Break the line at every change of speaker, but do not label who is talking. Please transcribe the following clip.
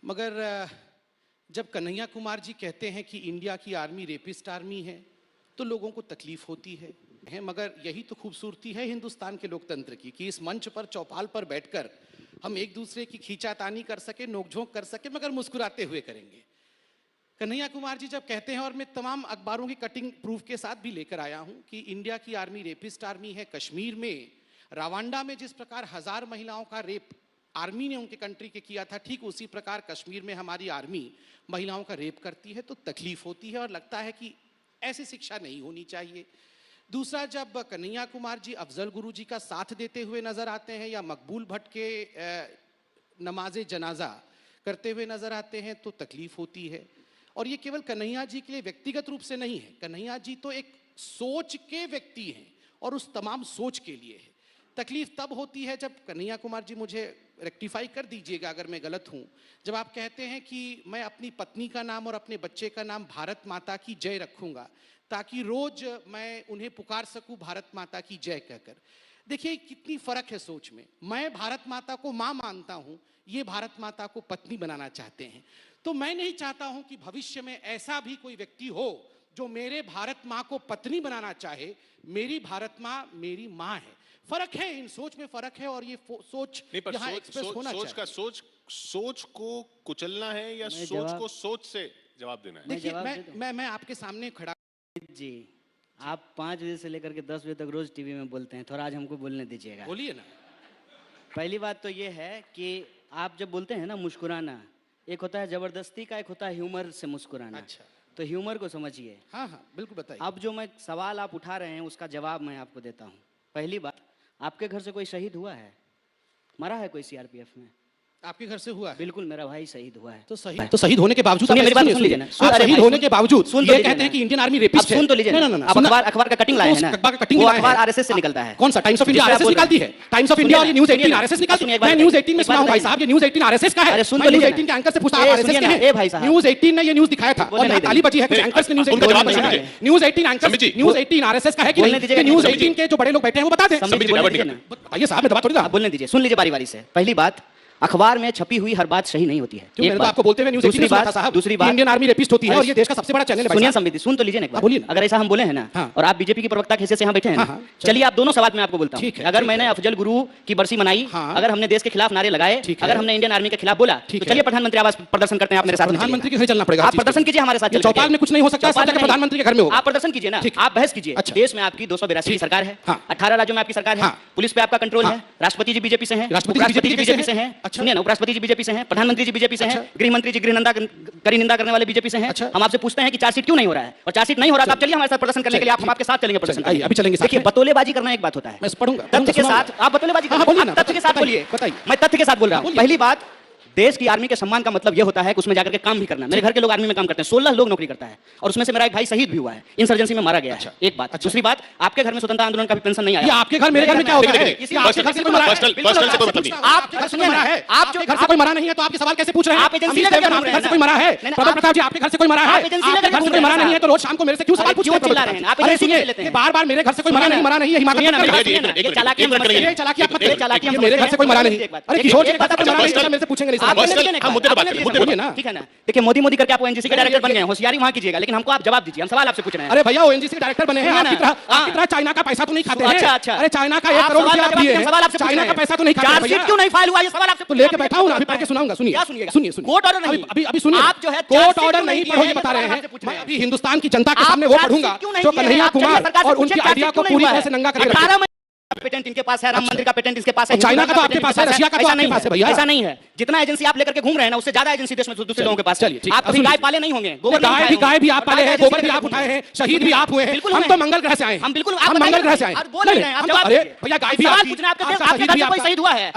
मगर जब कन्हैया कुमार जी कहते हैं कि इंडिया की आर्मी रेपिस्ट आर्मी है तो लोगों को तकलीफ होती है। मगर यही तो खूबसूरती है हिंदुस्तान के लोकतंत्र की कि इस मंच पर चौपाल पर बैठकर हम एक दूसरे की खींचातानी कर सके, नोकझोंक कर सके, मगर मुस्कुराते हुए करेंगे। कन्हैया कुमार जी जब कहते हैं, और मैं तमाम अखबारों की कटिंग प्रूफ के साथ भी लेकर आया हूं कि इंडिया की आर्मी रेपिस्ट आर्मी है, कश्मीर में रवांडा में जिस प्रकार 1000 महिलाओं का रेप आर्मी ने उनके कंट्री के किया था, ठीक उसी प्रकार कश्मीर में हमारी आर्मी महिलाओं का रेप करती है, तो तकलीफ होती है और लगता है कि ऐसी शिक्षा नहीं होनी चाहिए। दूसरा, जब कन्हैया कुमार जी अफजल गुरु जी का साथ देते हुए नजर आते हैं या मकबूल भट्ट के नमाजे जनाजा करते हुए नजर आते हैं तो तकलीफ होती है। और ये केवल कन्हैया जी के लिए व्यक्तिगत रूप से नहीं है, कन्हैया जी तो एक सोच के व्यक्ति हैं और उस तमाम सोच के लिए है। तकलीफ तब होती है जब कन्हैया कुमार जी, मुझे रेक्टिफाई कर दीजिएगा अगर मैं गलत हूं, जब आप कहते हैं कि मैं अपनी पत्नी का नाम और अपने बच्चे का नाम भारत माता की जय रखूंगा ताकि रोज मैं उन्हें पुकार सकूं भारत माता की जय कहकर। देखिए कितनी फर्क है सोच में। मैं भारत माता को मां मानता हूं, ये भारत माता को पत्नी बनाना चाहते हैं। तो मैं नहीं चाहता हूं कि भविष्य में ऐसा भी कोई व्यक्ति हो जो मेरे भारत मां को पत्नी बनाना चाहे। मेरी भारत मां मेरी मां है। फर्क है, इन सोच में फर्क है और ये सोच यहाँ एक्सप्रेस होना चाहिए।
सोच को कुचलना है या सोच को सोच से जवाब देना है?
देखिए मैं आपके सामने खड़ा
जी, आप 5 बजे से लेकर के 10 बजे तक रोज टीवी में बोलते हैं, थोड़ा आज हमको बोलने दीजिएगा।
बोलिए ना।
पहली बात तो ये है कि आप जब बोलते हैं ना मुस्कुराना, एक होता है जबरदस्ती का, एक होता है ह्यूमर से मुस्कुराना।
अच्छा,
तो ह्यूमर को समझिए।
हाँ हाँ बिल्कुल बताइए।
अब जो मैं सवाल आप उठा रहे हैं उसका जवाब मैं आपको देता हूँ। पहली बात, आपके घर से कोई शहीद हुआ है? मरा है कोई सीआरपीएफ में?
आपके घर से हुआ है?
बिल्कुल, मेरा भाई शहीद हुआ है।
तो शहीद होने के बावजूद
मेरी बात सुन लीजिए ना।
शहीद होने के बावजूद ये कहते हैं कि इंडियन आर्मी रेपिस्ट है।
सुन तो लीजिए ना। अखबार का कटिंग लाए हैं ना, वो अखबार आरएसएस से निकलता है।
कौन सा? टाइम्स ऑफ इंडिया आरएसएस निकालती है। टाइम्स ऑफ इंडिया और ये न्यूज़ 18 आरएसएस निकालती है। मैं न्यूज़ 18 में सुना हूं भाई साहब, ये न्यूज़ 18 आरएसएस का है।
अरे सुन
तो न्यूज़ 18 के एंकर से पूछा आप आरएसएस के हैं? न्यूज़ 18 ने ये न्यूज़ दिखाया था और ताली बजी है कुछ एंकर्स ने। न्यूज़ 18 एंकर न्यूज़ 18 आरएसएस का है कि न्यूज़ 18 के जो बड़े लोग बैठे हैं वो बता दें। बताइए साहब, मैं बात थोड़ी ना।
बोलने दीजिए, सुन लीजिए बारी बारी से। पहली बात, अखबार में छपी हुई हर बात सही नहीं होती है।
एक बात आपको बोलते हुए न्यूज़ 18 में साहब, दूसरी बात इंडियन आर्मी रेपिस्ट होती है और ये देश का सबसे बड़ा चैनल है।
सुनिए संबित, सुन तो लीजिए ना। बोलिए। अगर ऐसा हम बोले हैं ना और आप बीजेपी की प्रवक्ता कैसे से यहाँ बैठे हैं ना, चलिए आप दोनों सवाल मैं आपको बोलता हूँ। अगर मैंने अफजल गुरु की बरसी मनाई, अगर हमने देश के खिलाफ नारे लगाए, अगर हमने इंडियन आर्मी के खिलाफ बोला, तो चलिए प्रधानमंत्री आवास प्रदर्शन करते हैं आप मेरे साथ।
प्रधानमंत्री के घर चलना पड़ेगा।
आप प्रदर्शन कीजिए हमारे साथ।
चौपाल में कुछ नहीं हो सकता, प्रधानमंत्री के घर में
आप प्रदर्शन कीजिए ना, आप बहस कीजिए। देश में आपकी 282 की सरकार है, 18 राज्यों में आपकी सरकार है, पुलिस पे आपका कंट्रोल है, राष्ट्रपति जी बीजेपी से हैं, उपराष्ट्रपति जी बीजेपी से हैं, सुनिए ना, उपराष्ट्रपति जी बीजेपी से हैं, प्रधानमंत्री बीजेपी से हैं, गृह मंत्री जी कड़ी निंदा करने वाले बीजेपी से हैं। हम आपसे पूछते हैं कि चार्जशीट क्यों नहीं हो रहा है? और चार्जशीट नहीं हो रहा तो आप चलिए हमारे साथ प्रदर्शन करने के लिए। हम आपके साथ चलेंगे प्रदर्शन।
अभी चलेंगे।
देखिए, बतौलेबाजी करना एक बात होता है,
मैं पढ़ूंगा
तथ्य के साथ। आप बतौलेबाजी तथ्य के साथ बोलिए। मैं तथ्य के साथ बोल रहा हूँ। पहली बात, देश की आर्मी के सम्मान का मतलब यह होता है कि उसमें जाकर के काम भी करना। मेरे घर के लोग आर्मी में काम करते हैं, 16 लोग नौकरी करता है और उसमें से मेरा एक भाई शहीद भी हुआ है, इंसर्जेंसी में मारा गया है। एक बात। दूसरी बात, आपके घर में स्वतंत्रता आंदोलन का भी पेंशन नहीं आया।
आपके घर मेरे घर में क्या होता है? आपके घर से कोई मरा है? आपके घर से कोई मरा है? आपके घर से कोई मरा नहीं है तो आपके सवाल कैसे पूछ रहे हैं?
आप एजेंसी लेकर
आपके घर से कोई मरा है? प्रताप प्रताप जी, आपके घर से कोई मरा है? आपके घर से कोई मरा नहीं है तो रोज शाम को मेरे से क्यों सवाल पूछते हैं? अरे सुनिए, बार-बार मेरे घर से कोई मरा नहीं, हिमाचल
ये चालाकी मत करिए।
ये चालाकी आप मत करिए। मेरे घर से कोई मरा नहीं। अरे किशोर जी का मरा नहीं, मेरे से पूछेंगे नहीं।
ठीक है ना। देखिए, मोदी करके आप ओएनजीसी के डायरेक्टर बन गए हैं, होशियारी वहां कीजिएगा, लेकिन हमको आप जवाब दीजिए, हम सवाल आपसे पूछ रहे हैं।
अरे भैया, ओएनजीसी के डायरेक्टर बने हैं, आपकी तरह चाइना का पैसा तो नहीं खाते हैं। अच्छा। अरे चाइना का 1 करोड़ रुपया दिए हैं, चाइना का पैसा तो नहीं खाते हैं।
चार्जशीट क्यों नहीं फाइल हुआ? ये सवाल आपसे
तो लेके बैठा हूं ना, अभी पढ़ के सुनाऊंगा। सुनिए।
कोर्ट ऑर्डर नहीं,
अभी सुनिए।
आप जो है
कोर्ट ऑर्डर नहीं पढ़ोगे बता रहे हैं। मैं अभी हिंदुस्तान की जनता के सामने वो पढ़ूंगा जो कन्हैया कुमार और उनकी आइडिया को पूरी तरह से नंगा करके रखा है।
पेटेंट इनके पास है, राम मंदिर का पेटेंट इसके पास है,
चाइना का तो आपके पास है, रशिया का तो आपके पास है भैया।
ऐसा नहीं है। जितना एजेंसी आप लेकर के घूम रहे हैं ना, उससे ज्यादा एजेंसी देश में दूसरे लोगों के पास। चलिए, आप कभी गाय पाले नहीं होंगे,
गाय भी आप पाले हैं, गोबर भी आप उठाए हैं, शहीद भी आप हुए हैं। हम तो मंगल ग्रह से आए हैं।
हम बिल्कुल
मंगल ग्रह से आए।
बोल रहे हैं आप।
अरे भैया, गाय भी आप,
आपके घर से कोई शहीद हुआ है?